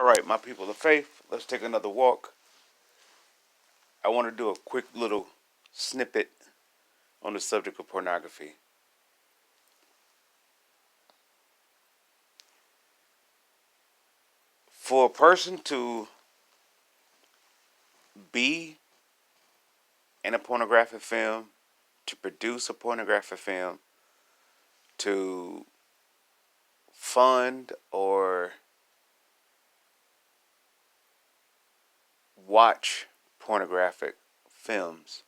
All right, my people of faith, let's take another walk. I want to do a quick little snippet on the subject of pornography. For a person to be in a pornographic film, to produce a pornographic film, to fund or watch pornographic films,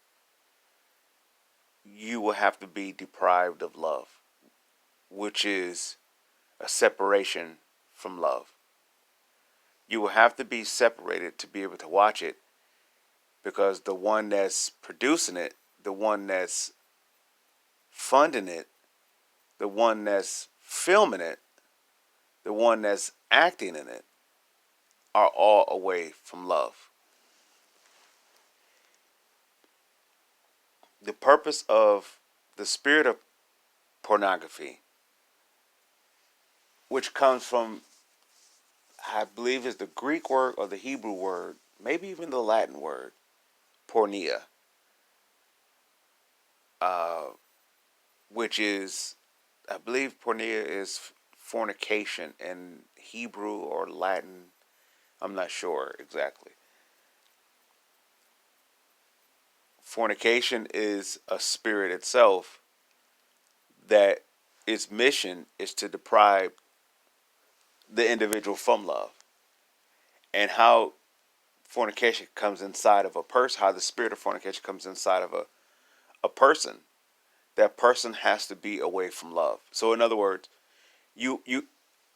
you will have to be deprived of love, which is a separation from love. You will have to be separated to be able to watch it because the one that's producing it, the one that's funding it, the one that's filming it, the one that's acting in it are all away from love. The purpose of the spirit of pornography, which comes from, I believe, is the Greek word or the Hebrew word, maybe even the Latin word, porneia, uh, which is, I believe, porneia is fornication in Hebrew or Latin. I'm not sure exactly. Fornication is a spirit itself that its mission is to deprive the individual from love. And how fornication comes inside of a person, how the spirit of fornication comes inside of a person, that person has to be away from love. So in other words, you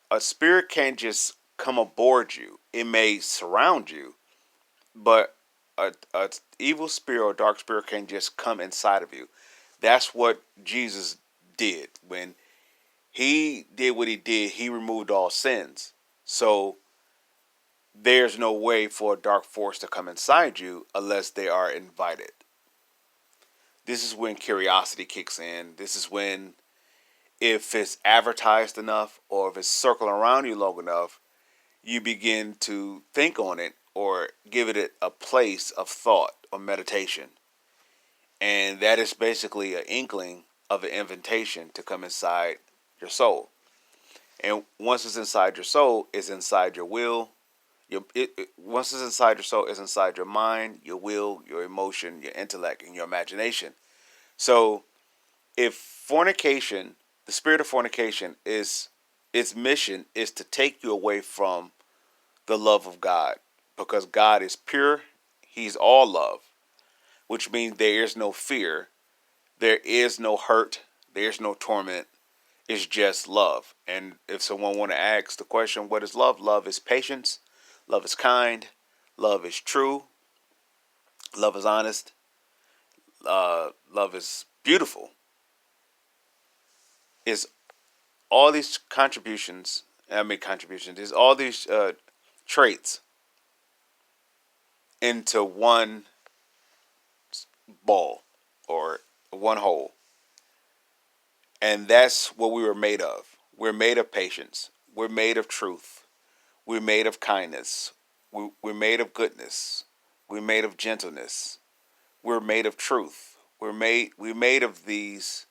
a spirit can't just come aboard you. It may surround you, but a evil spirit or dark spirit can just come inside of you. That's what Jesus did when he did what he did. He removed all sins. So there's no way for a dark force to come inside you unless they are invited. This is when curiosity kicks in. This is when, if it's advertised enough or if it's circling around you long enough, you begin to think on it or give it a place of thought or meditation. And that is basically an inkling of an invitation to come inside your soul. And once it's inside your soul, it's inside your will. Once it's inside your soul, it's inside your mind, your will, your emotion, your intellect, and your imagination. So if fornication, the spirit of fornication, is its mission is to take you away from the love of God, because God is pure. He's all love, which means there is no fear, there is no hurt, there's no torment. It's just love. And if someone want to ask the question, what is love? Love is patience. Love is kind. Love is true. Love is honest. Love is beautiful. Is all these contributions? I mean contributions. Is all these traits into one ball or one whole, and that's what we were made of. We're made of patience. We're made of truth. We're made of kindness. We're made of goodness. We're made of gentleness. We're made of truth. We're made of these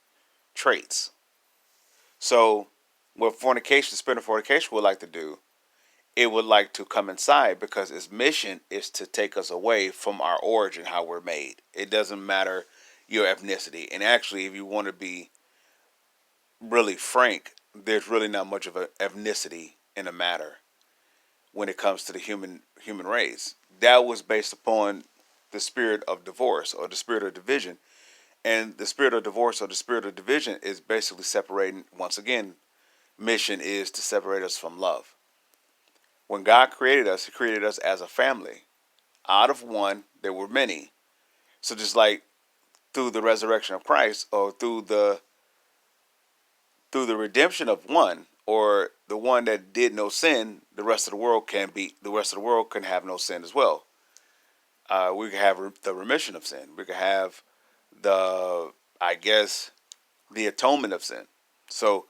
traits. So what fornication, the spirit of fornication would like to do, it would like to come inside because its mission is to take us away from our origin, how we're made. It doesn't matter your ethnicity. And actually, if you want to be really frank, there's really not much of an ethnicity in the matter when it comes to the human race. That was based upon the spirit of divorce or the spirit of division. And the spirit of divorce or the spirit of division is basically separating, once again, mission is to separate us from love. When God created us, He created us as a family. Out of one, there were many. So just like through the resurrection of Christ, or through the redemption of one, or the one that did no sin, the rest of the world can have no sin as well. We can have the remission of sin. We can have the, I guess, the atonement of sin. So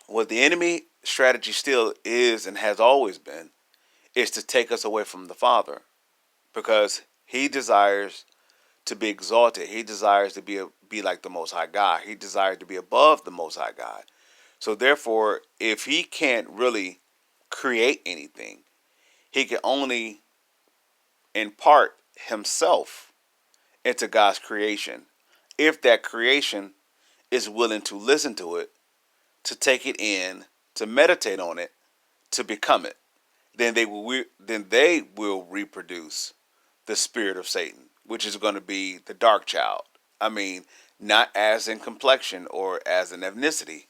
what the enemy strategy still is and has always been is to take us away from the Father, because he desires to be exalted. He desires to be like the Most High God. He desires to be above the Most High God. So therefore, if he can't really create anything, he can only impart himself into God's creation. If that creation is willing to listen to it, to take it in, to meditate on it, to become it, then they will reproduce the spirit of Satan, which is going to be the dark child. I mean, not as in complexion or as in ethnicity,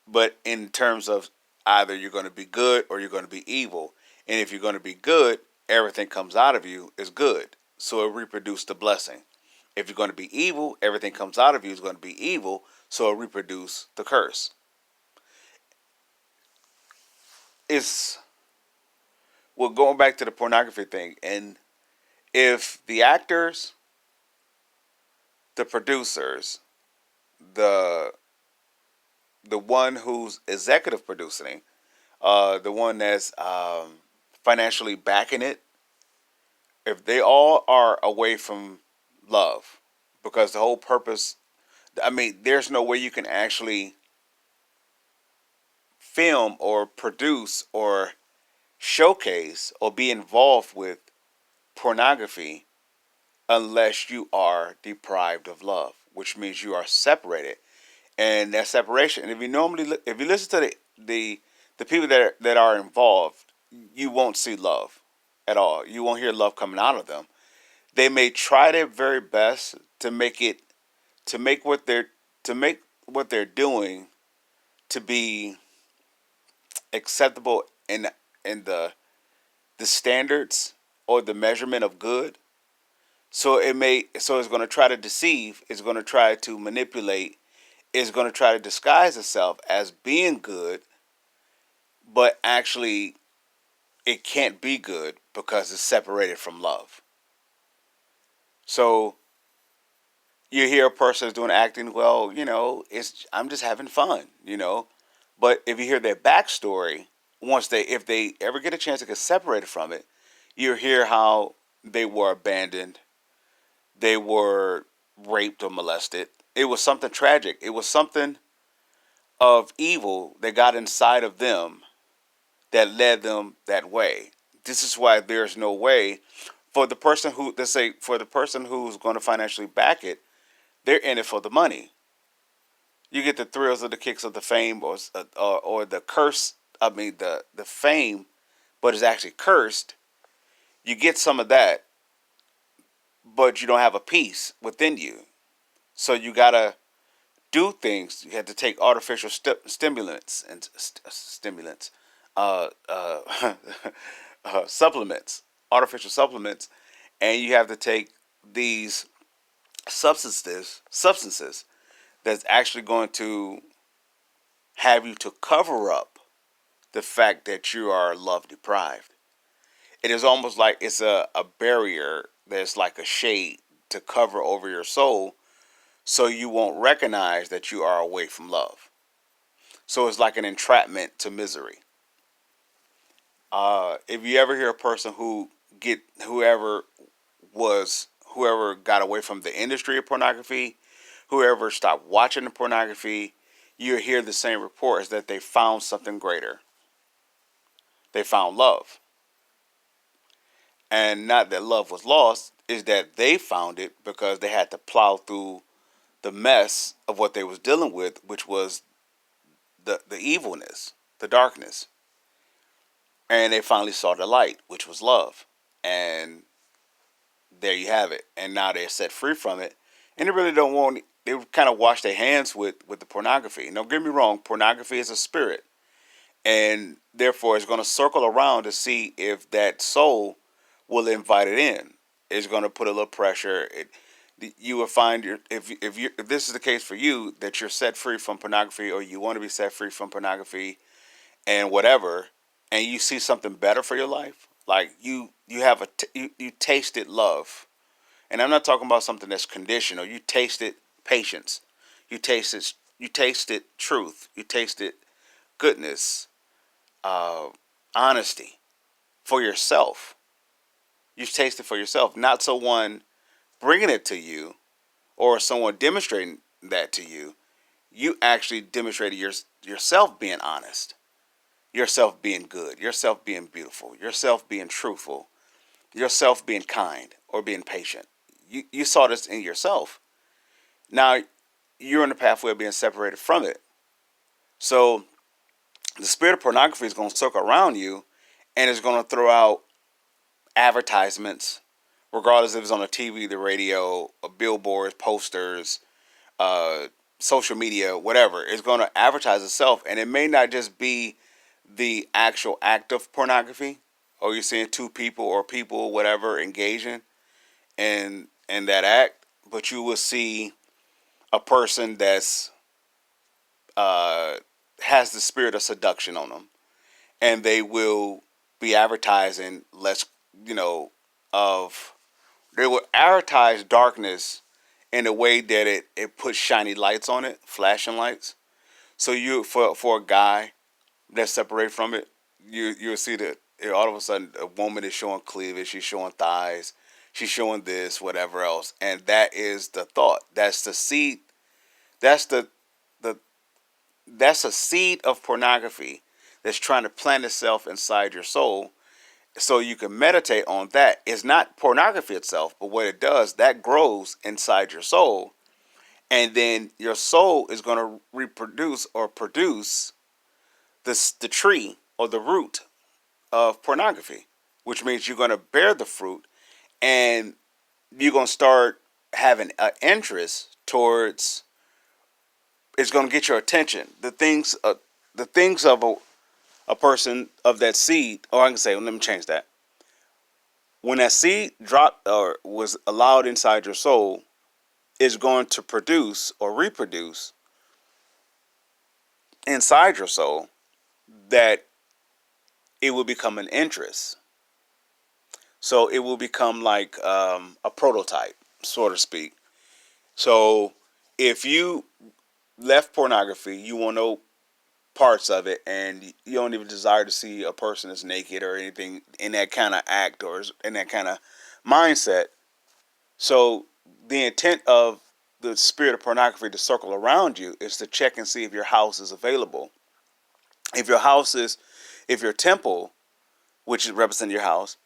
but in terms of either you're going to be good or you're going to be evil. And if you're going to be good, everything comes out of you is good. So it reproduces the blessing. If you're going to be evil, everything comes out of you is going to be evil. So it reproduces the curse. It's, well, going back to the pornography thing, and if the actors, the producers, the the one who's executive producing, the one that's financially backing it, if they all are away from love, because the whole purpose, I mean, there's no way you can actually film or produce or showcase or be involved with pornography unless you are deprived of love, which means you are separated. And that separation, and if you if you listen to the people that are involved, you won't see love at all. You won't hear love coming out of them. They may try their very best to make it, to make what they're to make what they're doing to be acceptable in the standards or the measurement of good. So it's going to try to deceive, it's going to try to manipulate, it's going to try to disguise itself as being good, but actually it can't be good because it's separated from love. So you hear a person is doing acting, well, it's I'm just having fun. But if you hear their backstory, if they ever get a chance to get separated from it, you hear how they were abandoned, they were raped or molested. It was something tragic. It was something of evil that got inside of them that led them that way. This is why there's no way for the person who, let's say, for the person who's going to financially back it, they're in it for the money. You get the thrills of the kicks of the fame, or the curse. I mean, the fame, but it's actually cursed. You get some of that, but you don't have a peace within you. So you gotta do things. You have to take artificial stimulants and stimulants, uh, uh, supplements, artificial supplements, and you have to take these substances that's actually going to have you to cover up the fact that you are love deprived. It is almost like it's a barrier that's like a shade to cover over your soul so you won't recognize that you are away from love. So it's like an entrapment to misery. If you ever hear a person whoever got away from the industry of pornography, whoever stopped watching the pornography, you hear the same reports that they found something greater. They found love. And not that love was lost, is that they found it because they had to plow through the mess of what they was dealing with, which was the evilness, the darkness. And they finally saw the light, which was love. And there you have it. And now they're set free from it. And they really don't want, they kind of wash their hands with the pornography. Don't get me wrong, pornography is a spirit. And therefore it's going to circle around to see if that soul will invite it in. It's going to put a little pressure. You will find if this is the case for you, that you're set free from pornography, or you want to be set free from pornography and whatever, and you see something better for your life, like you have you tasted love. And I'm not talking about something that's conditional. You tasted patience, you tasted truth, you tasted goodness, uh, honesty for yourself. You taste it for yourself, not someone bringing it to you or someone demonstrating that to you. You actually demonstrated yourself being honest, yourself being good, yourself being beautiful, yourself being truthful, yourself being kind or being patient. You saw this in yourself. Now you're on the pathway of being separated from it. So the spirit of pornography is going to circle around you and is going to throw out advertisements, regardless if it's on the TV, the radio, billboards, posters, uh, social media, whatever. It's going to advertise itself, and it may not just be the actual act of pornography, or you're seeing two people or people, whatever, engaging in that act, but you will see a person that's uh, has the spirit of seduction on them, and they will be advertising less, you know, of they will advertise darkness in a way that it puts shiny lights on it, flashing lights. So you for a guy that's separated from it, you'll see that all of a sudden a woman is showing cleavage, she's showing thighs, she's showing this, whatever else, and that is the thought. That's the seed. That's the that's a seed of pornography that's trying to plant itself inside your soul so you can meditate on that. It's not pornography itself, but what it does, that grows inside your soul. And then your soul is going to reproduce or produce the tree or the root of pornography, which means you're going to bear the fruit and you're going to start having an interest towards, it's going to get your attention. The things of a person of that seed, or I can say, let me change that. When that seed dropped or was allowed inside your soul, is going to produce or reproduce inside your soul that it will become an interest. So it will become like a prototype, so to speak. So if you left pornography, you won't know parts of it, and you don't even desire to see a person that's naked or anything in that kind of act or in that kind of mindset. So the intent of the spirit of pornography to circle around you is to check and see if your house is available. If your house is, if your temple, which is representing your house,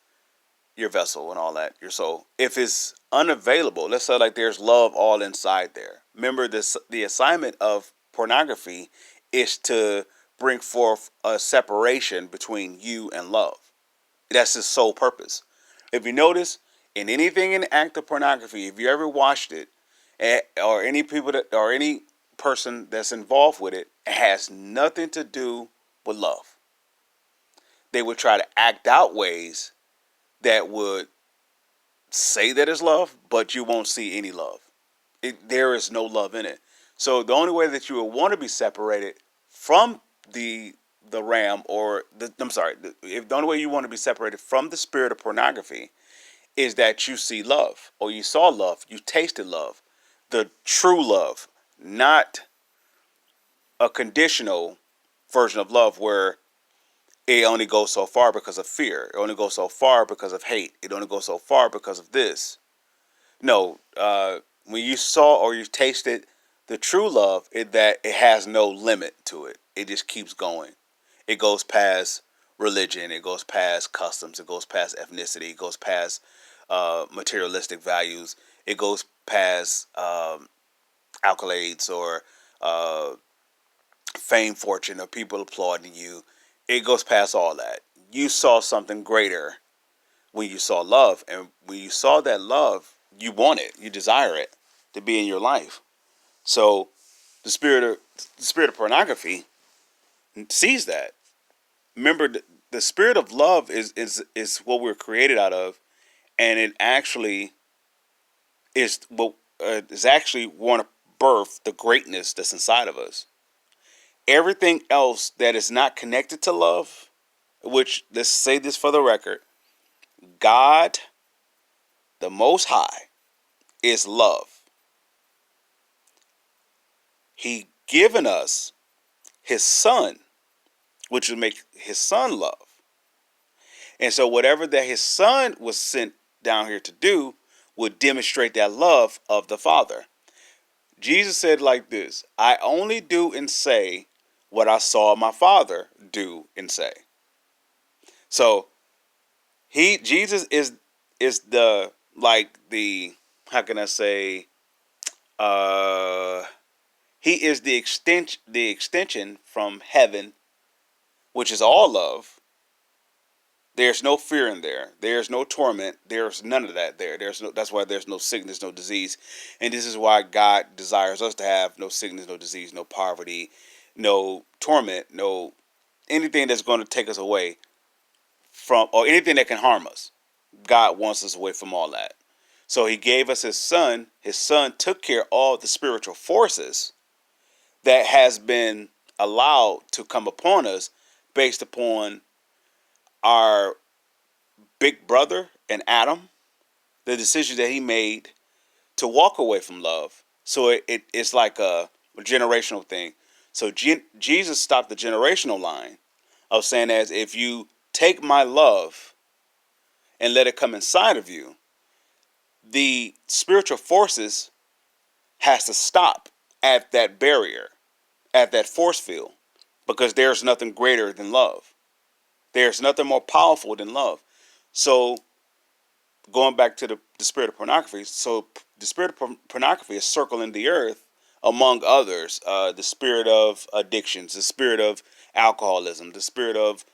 your vessel and all that, your soul, if it's unavailable, let's say like there's love all inside there. Remember this, the assignment of pornography is to bring forth a separation between you and love. That's his sole purpose. If you notice, in anything in the act of pornography, if you ever watched it, or any people that, or any person that's involved with it, it has nothing to do with love. They would try to act out ways that would say that it's love, but you won't see any love. There is no love in it. So the only way that you will want to be separated from the ram, or the, I'm sorry, if the only way you want to be separated from the spirit of pornography is that you see love, or you saw love, you tasted love, the true love, not a conditional version of love where it only goes so far because of fear, it only goes so far because of hate, it only goes so far because of this. No, when you saw or you tasted the true love, that it has no limit to it. It just keeps going. It goes past religion. It goes past customs. It goes past ethnicity. It goes past materialistic values. It goes past accolades or uh, fame, fortune, or people applauding you. It goes past all that. You saw something greater when you saw love, and when you saw that love, you want it, you desire it to be in your life. So the spirit of pornography sees that. Remember, the spirit of love is what we're created out of, and it actually is what is actually want to birth the greatness that's inside of us. Everything else that is not connected to love, which, let's say this for the record, God, the Most High, is love. He given us his son, which would make his son love. And so whatever that his son was sent down here to do would demonstrate that love of the Father. Jesus said like this, I only do and say what I saw my Father do and say. So Jesus is the, like the, how can I say, uh he is the extension from heaven, which is all love. There's no fear in there. There's no torment. There's none of that there. That's why there's no sickness, no disease. And this is why God desires us to have no sickness, no disease, no poverty, no torment, no anything that's going to take us away from, or anything that can harm us. God wants us away from all that. So he gave us his son. His son took care of all the spiritual forces that has been allowed to come upon us based upon our big brother and Adam, the decision that he made to walk away from love. So it's like a generational thing. So Jesus stopped the generational line of saying, as if you take my love and let it come inside of you, the spiritual forces has to stop at that barrier, at that force field, because there's nothing greater than love. There's nothing more powerful than love. So going back to the spirit of pornography, so the spirit of pornography is circling the earth, among others, the spirit of addictions, the spirit of alcoholism, the spirit of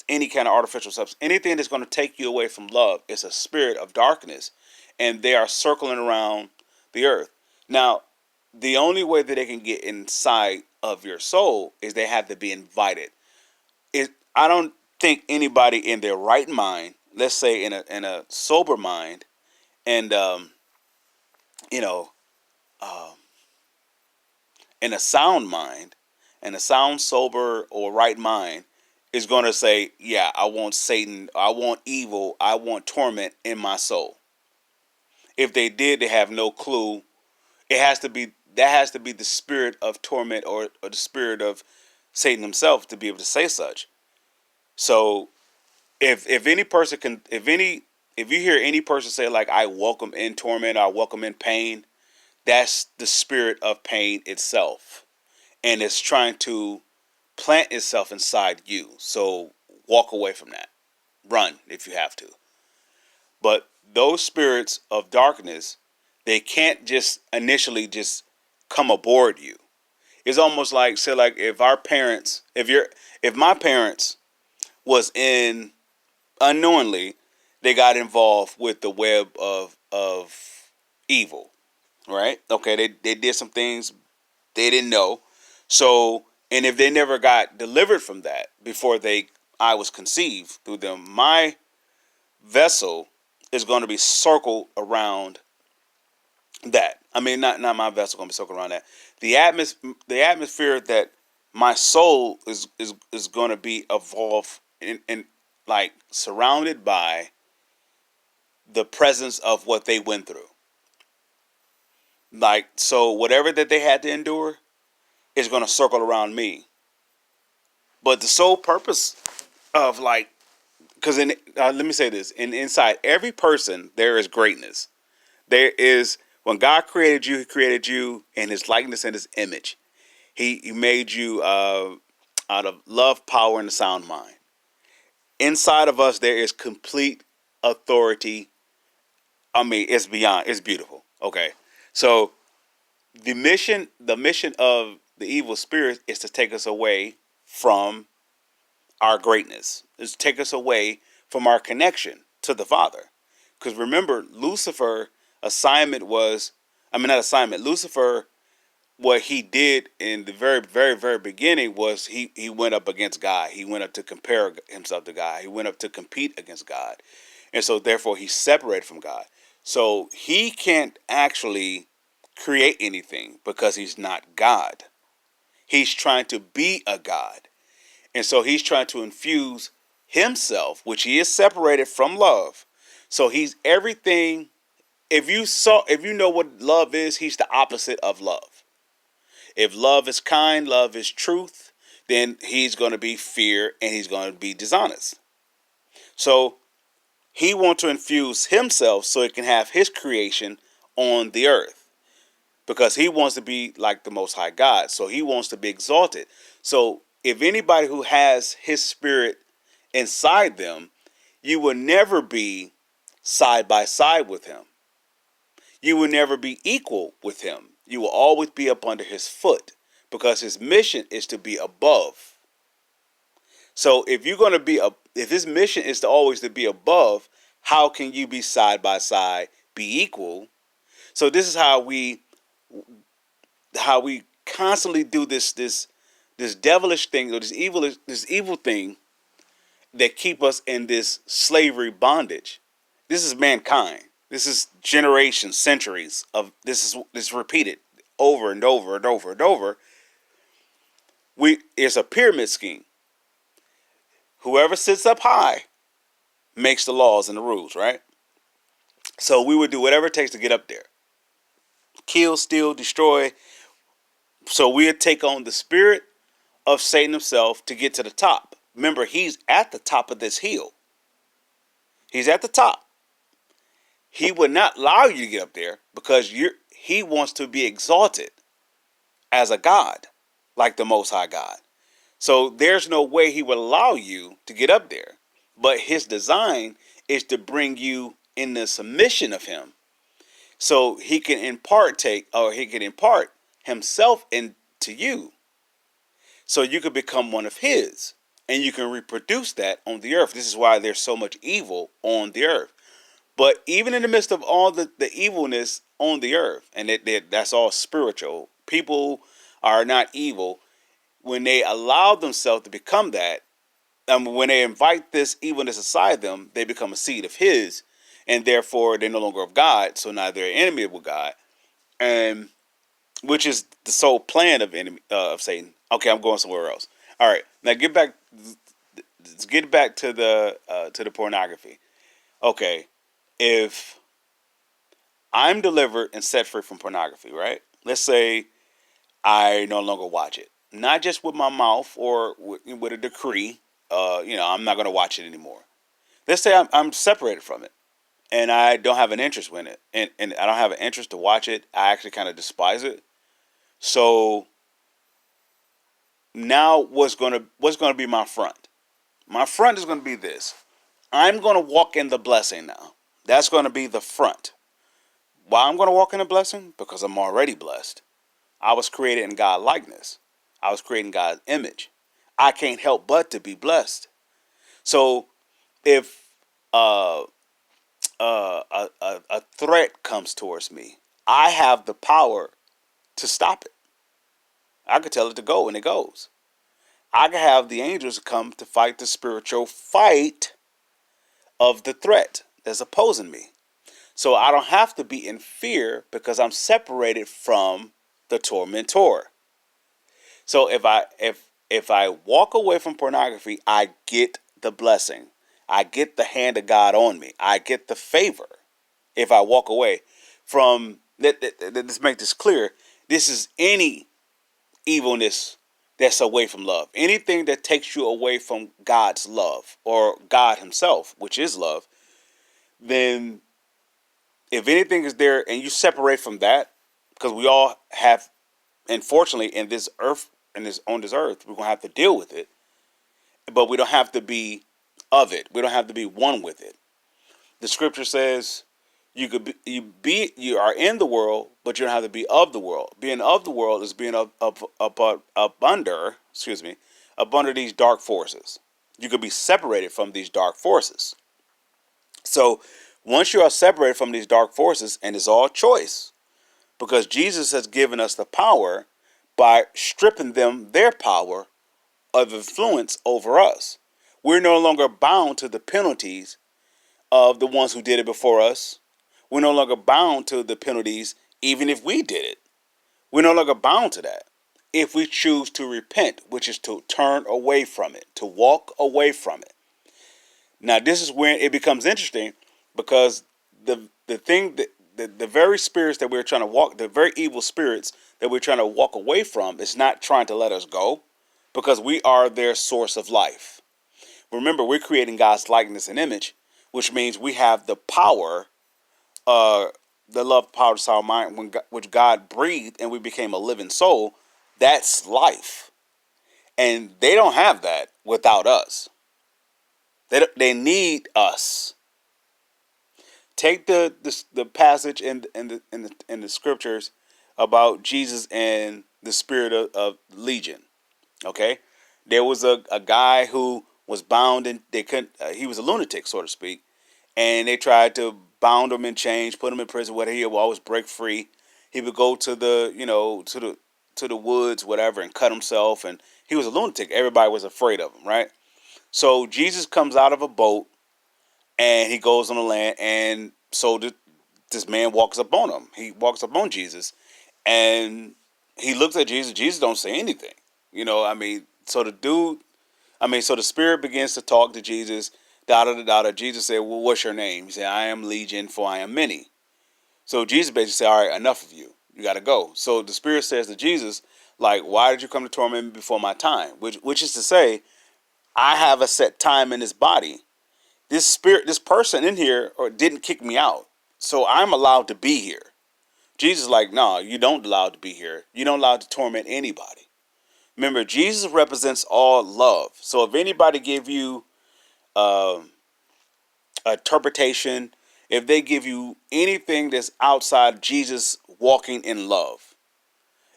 any kind of artificial substance, anything that's going to take you away from love is a spirit of darkness, and they are circling around the earth. Now, the only way that they can get inside of your soul is they have to be invited. I don't think anybody in their right mind, let's say in a sober mind, and you know, um, in a sound mind, and a sound, sober, or right mind, is going to say, yeah, I want Satan, I want evil, I want torment in my soul. If they did, they have no clue. That has to be the spirit of torment, or the spirit of Satan himself, to be able to say such. So if any person can, if you hear any person say like, I welcome in torment, I welcome in pain, that's the spirit of pain itself, and it's trying to plant itself inside you. So walk away from that. Run if you have to. But those spirits of darkness, they can't just initially just come aboard you. It's almost like, say, like if our parents, if my parents was in, unknowingly, they got involved with the web of evil, right? Okay, they did some things they didn't know. So, and if they never got delivered from that before I was conceived through them, my vessel is going to be circled around that. I mean, not my vessel going to be circled around that. The atmosphere that my soul is going to be evolved in, like surrounded by the presence of what they went through. Like, so whatever that they had to endure is going to circle around me. But the sole purpose of, like, because let me say this, inside every person there is greatness. There is, when God created you, he created you in his likeness and his image. He made you out of love, power, and a sound mind. Inside of us there is complete authority. I mean, it's beautiful. Okay. So the mission of the evil spirit is to take us away from our greatness. Is to take us away from our connection to the Father. Because remember, Lucifer assignment was, I mean, not assignment, Lucifer, what he did in the very, very, very beginning was he went up against God. He went up to compare himself to God. He went up to compete against God. And so therefore he's separated from God. So he can't actually create anything because he's not God. He's trying to be a God. And so he's trying to infuse himself, which he is separated from love. So he's everything. If you know what love is, he's the opposite of love. If love is kind, love is truth, then he's going to be fear and he's going to be dishonest. So he wants to infuse himself so it can have his creation on the earth, because he wants to be like the Most High God. So he wants to be exalted. So if anybody who has his spirit inside them, you will never be side by side with him. You will never be equal with him. You will always be up under his foot, because his mission is to be above. So if you're going to be if his mission is to always to be above, how can you be side by side, be equal? So this is how we constantly do this devilish thing, or this evil thing that keep us in this slavery bondage. This is mankind. This is generations, centuries of this repeated over and over and over and over. It's a pyramid scheme. Whoever sits up high makes the laws and the rules, right? So we would do whatever it takes to get up there. Kill, steal, destroy. So we'd take on the spirit of Satan himself to get to the top. Remember, he's at the top of this hill. He's at the top. He would not allow you to get up there because he wants to be exalted as a God, like the Most High God. So there's no way he would allow you to get up there. But his design is to bring you in the submission of him, so he can impart himself into you, so you can become one of his, and you can reproduce that on the earth. This is why there's so much evil on the earth. But even in the midst of all the evilness on the earth, and that's all spiritual, people are not evil. When they allow themselves to become that, when they invite this evilness inside them, they become a seed of his, and therefore they're no longer of God. So now they're an enemy of God, and which is the sole plan of Satan. Okay, I'm going somewhere else. All right, now get back to the pornography. Okay, if I'm delivered and set free from pornography, right? Let's say I no longer watch it, not just with my mouth or with a decree. I'm not going to watch it anymore. Let's say I'm separated from it, and I don't have an interest in it, and I don't have an interest to watch it. I actually kind of despise it. So now what's going to be my front? My front is going to be this. I'm going to walk in the blessing now. That's going to be the front. Why I'm going to walk in the blessing? Because I'm already blessed. I was created in God's likeness. I was created in God's image. I can't help but to be blessed. So if a threat comes towards me, I have the power to stop it. I could tell it to go, and it goes. I could have the angels come to fight the spiritual fight of the threat that's opposing me. So I don't have to be in fear because I'm separated from the tormentor. So if I walk away from pornography, I get the blessing. I get the hand of God on me. I get the favor if I walk away from. Let's make this clear. This is any evilness that's away from love. Anything that takes you away from God's love, or God himself, which is love, then if anything is there and you separate from that, because we all have, unfortunately, in this earth, on this earth, we're gonna have to deal with it, but we don't have to be of it. We don't have to be one with it. The scripture says you are in the world, but you don't have to be of the world. Being of the world is being up under these dark forces. You could be separated from these dark forces. So once you are separated from these dark forces, and it's all choice, because Jesus has given us the power by stripping them their power of influence over us. We're no longer bound to the penalties of the ones who did it before us. We're no longer bound to the penalties even if we did it. We're no longer bound to that if we choose to repent, which is to turn away from it, to walk away from it. Now, this is when it becomes interesting, because the very spirits that we're trying to walk, the very evil spirits that we're trying to walk away from, is not trying to let us go, because we are their source of life. Remember, we're creating God's likeness and image, which means we have the power, uh, the love, power, to sound mind, which God breathed, and we became a living soul. That's life, and they don't have that without us. They need us. Take the passage in the scriptures about Jesus and the spirit of legion. Okay, there was a guy who was bound, and they couldn't. He was a lunatic, so to speak, and they tried to bound him in chains, put him in prison. Where he would always break free. He would go to the to the woods, whatever, and cut himself. And he was a lunatic. Everybody was afraid of him, right? So Jesus comes out of a boat and he goes on the land, and so this man walks up on him. He walks up on Jesus, and he looks at Jesus. Jesus don't say anything. I mean, so the dude, so the spirit begins to talk to Jesus. Da da da da. Jesus said, "Well, what's your name?" He said, "I am Legion, for I am many." So Jesus basically said, "All right, enough of you. You got to go." So the spirit says to Jesus, like, "Why did you come to torment me before my time?" Which is to say, I have a set time in this body. This person in here didn't kick me out, so I'm allowed to be here. Jesus is like, no, you don't allowed to be here. You don't allowed to torment anybody. Remember, Jesus represents all love. So if anybody give you uh, interpretation, if they give you anything that's outside Jesus walking in love,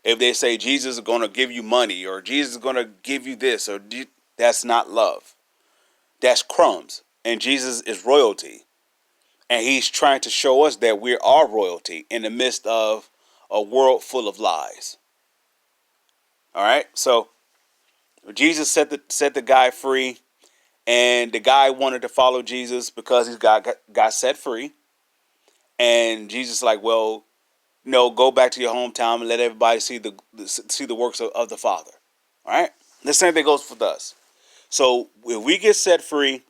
if they say Jesus is going to give you money or Jesus is going to give you this that's not love. That's crumbs. And Jesus is royalty. And he's trying to show us that we are royalty in the midst of a world full of lies. All right. So Jesus set the guy free, and the guy wanted to follow Jesus because he got set free. And Jesus like, well, no, go back to your hometown and let everybody see the works of the Father. All right. The same thing goes with us. So if we get set free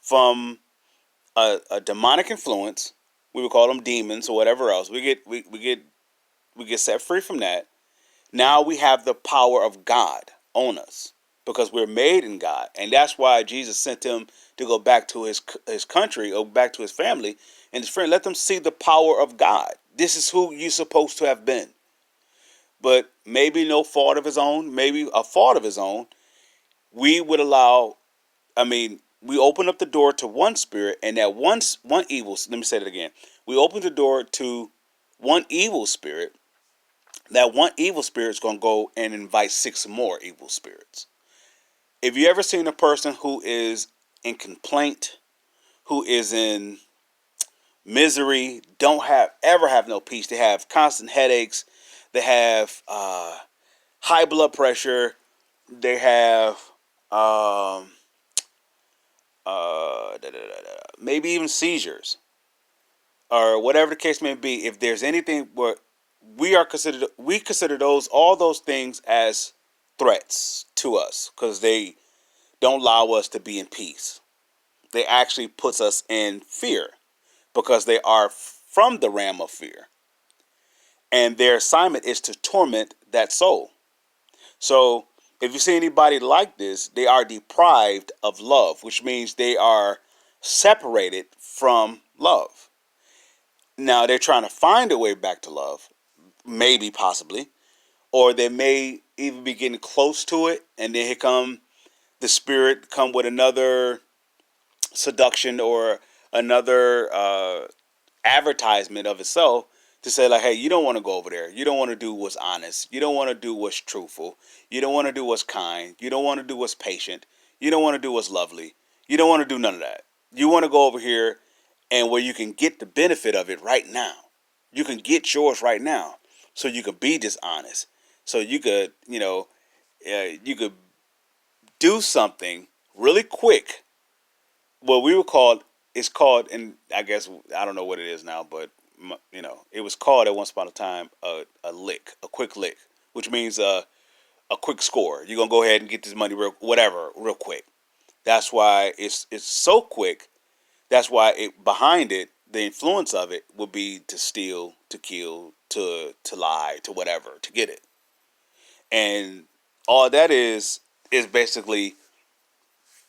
from a demonic influence, we would call them demons or whatever else. We get set free from that. Now we have the power of God on us because we're made in God, and that's why Jesus sent him to go back to his country or back to his family and his friend. Let them see the power of God. This is who you're supposed to have been. But maybe no fault of his own, maybe a fault of his own. We would allow. We open up the door to one spirit, and that one evil. Let me say that again. We open the door to one evil spirit. That one evil spirit is going to go and invite 6 more evil spirits. If you ever seen a person who is in complaint, who is in misery, don't have no peace. They have constant headaches. They have high blood pressure. They have maybe even seizures or whatever the case may be. If there's anything where we consider all those things as threats to us because they don't allow us to be in peace. They actually puts us in fear because they are from the realm of fear, and their assignment is to torment that soul. So if you see anybody like this, they are deprived of love, which means they are separated from love. Now they're trying to find a way back to love, maybe, possibly, or they may even be getting close to it, and then here come the spirit come with another seduction or another advertisement of itself to say like, hey, you don't want to go over there. You don't want to do what's honest. You don't want to do what's truthful. You don't want to do what's kind. You don't want to do what's patient. You don't want to do what's lovely. You don't want to do none of that. You want to go over here and where you can get the benefit of it right now. You can get yours right now. So you could be dishonest. So you could, you could do something really quick. What we would call, it's called, and I guess I don't know what it is now, but it was called at once upon a time a lick, a quick lick, which means a quick score. You're gonna go ahead and get this money real quick. That's why it's so quick. That's why behind it, the influence of it would be to steal, to kill, to lie, to whatever, to get it. And all that is is basically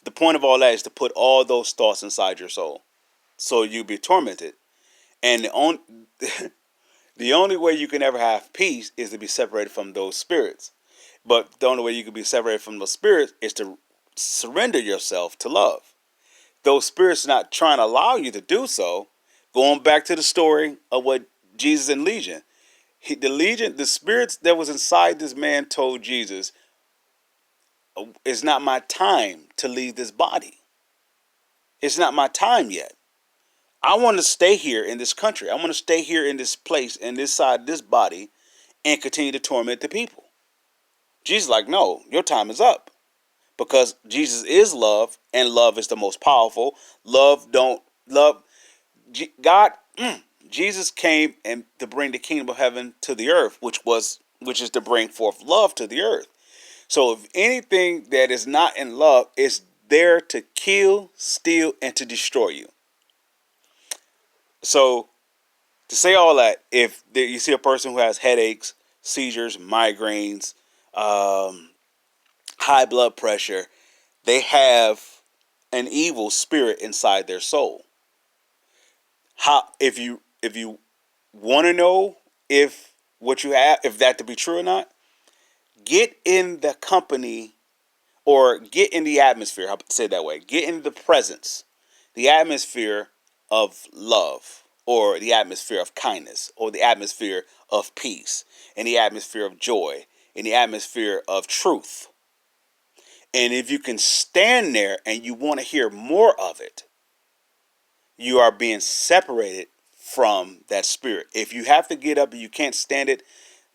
the point of all that is to put all those thoughts inside your soul, so you be tormented. And the only way you can ever have peace is to be separated from those spirits. But the only way you can be separated from those spirits is to surrender yourself to love. Those spirits are not trying to allow you to do so. Going back to the story of what Jesus and Legion, the spirits that was inside this man told Jesus, "It's not my time to leave this body. It's not my time yet. I want to stay here in this country. I want to stay here in this place, in this side, this body, and continue to torment the people." Jesus is like, "No, your time is up." Because Jesus is love, and love is the most powerful. Love. God. Jesus came and to bring the kingdom of heaven to the earth, which is to bring forth love to the earth. So if anything that is not in love is there to kill, steal, and to destroy you. So to say all that, if you see a person who has headaches, seizures, migraines, high blood pressure, they have an evil spirit inside their soul. How if you want to know if what you have, if that to be true or not, get in the company or get in the atmosphere. I'll say it that way. Get in the presence, the atmosphere of love, or the atmosphere of kindness, or the atmosphere of peace, and the atmosphere of joy, and the atmosphere of truth. And if you can stand there and you want to hear more of it, you are being separated from that spirit. If you have to get up and you can't stand it,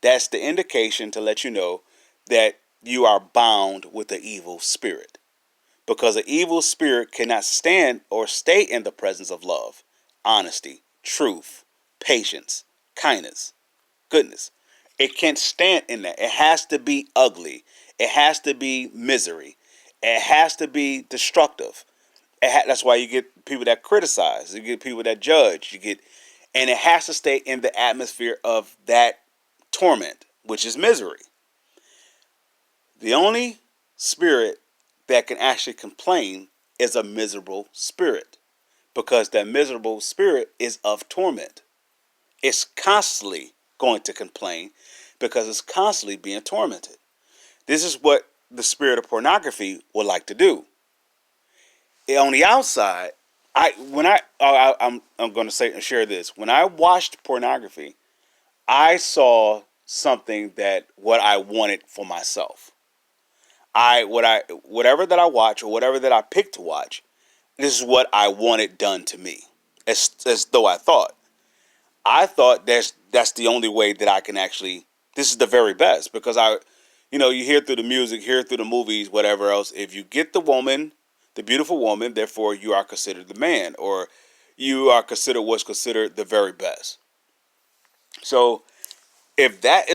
that's the indication to let you know that you are bound with the evil spirit. Because an evil spirit cannot stand or stay in the presence of love, honesty, truth, patience, kindness, goodness. It can't stand in that. It has to be ugly. It has to be misery. It has to be destructive. That's why you get people that criticize. You get people that judge. And it has to stay in the atmosphere of that torment, which is misery. The only spirit that can actually complain is a miserable spirit, because that miserable spirit is of torment. It's constantly going to complain because it's constantly being tormented. This is what the spirit of pornography would like to do. On the outside, I'm going to say and share this. When I watched pornography, I saw something that what I wanted for myself. Whatever that I watch or whatever that I pick to watch, this is what I wanted done to me. As though I thought that's the only way that I can actually. This is the very best, because you hear through the music, hear through the movies, whatever else. If you get the woman, the beautiful woman, therefore you are considered the man, or you are considered what's considered the very best. So if that